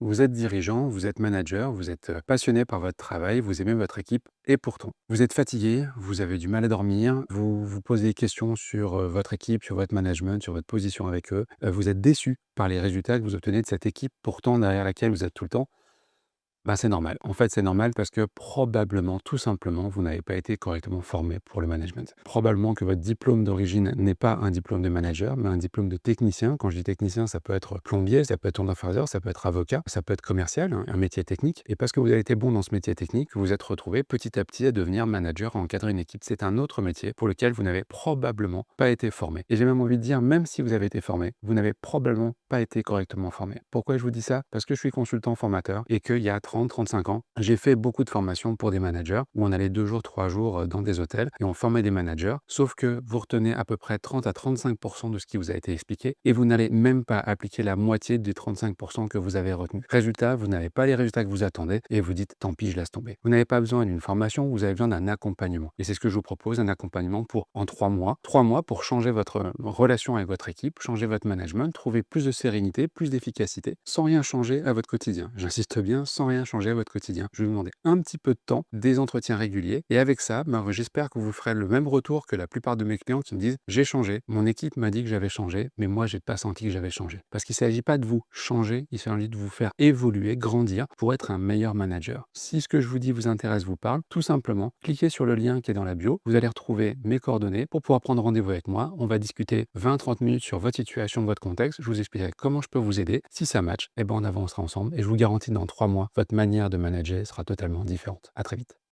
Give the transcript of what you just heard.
Vous êtes dirigeant, vous êtes manager, vous êtes passionné par votre travail, vous aimez votre équipe et pourtant, vous êtes fatigué, vous avez du mal à dormir, vous vous posez des questions sur votre équipe, sur votre management, sur votre position avec eux. Vous êtes déçu par les résultats que vous obtenez de cette équipe, pourtant derrière laquelle vous êtes tout le temps. Ben, c'est normal. En fait, c'est normal parce que probablement, tout simplement, vous n'avez pas été correctement formé pour le management. Probablement que votre diplôme d'origine n'est pas un diplôme de manager, mais un diplôme de technicien. Quand je dis technicien, ça peut être plombier, ça peut être tourneur-fraiseur, ça peut être avocat, ça peut être commercial, hein, un métier technique. Et parce que vous avez été bon dans ce métier technique, vous vous êtes retrouvé petit à petit à devenir manager, à encadrer une équipe. C'est un autre métier pour lequel vous n'avez probablement pas été formé. Et j'ai même envie de dire, même si vous avez été formé, vous n'avez probablement pas été correctement formé. Pourquoi je vous dis ça? Parce que je suis consultant formateur et qu'il y a 30-35 ans, j'ai fait beaucoup de formations pour des managers où on allait 2 jours, 3 jours dans des hôtels et on formait des managers. Sauf que vous retenez à peu près 30 à 35 de ce qui vous a été expliqué et vous n'allez même pas appliquer la moitié des 35 que vous avez retenu. Résultat, vous n'avez pas les résultats que vous attendez et vous dites tant pis, je laisse tomber. Vous n'avez pas besoin d'une formation, vous avez besoin d'un accompagnement. Et c'est ce que je vous propose, un accompagnement pour en 3 mois. 3 mois pour changer votre relation avec votre équipe, changer votre management, trouver plus de sérénité, plus d'efficacité, sans rien changer à votre quotidien. J'insiste bien, sans rien changer à votre quotidien. Je vais vous demander un petit peu de temps, des entretiens réguliers, et avec ça, ben, j'espère que vous ferez le même retour que la plupart de mes clients qui me disent j'ai changé, mon équipe m'a dit que j'avais changé, mais moi j'ai pas senti que j'avais changé. Parce qu'il ne s'agit pas de vous changer, il s'agit de vous faire évoluer, grandir pour être un meilleur manager. Si ce que je vous dis vous intéresse, vous parle, tout simplement, cliquez sur le lien qui est dans la bio, vous allez retrouver mes coordonnées pour pouvoir prendre rendez-vous avec moi. On va discuter 20-30 minutes sur votre situation, votre contexte, je vous expliquerai comment je peux vous aider. Si ça match, eh ben on avancera ensemble et je vous garantis dans 3 mois, votre manière de manager sera totalement différente. À très vite.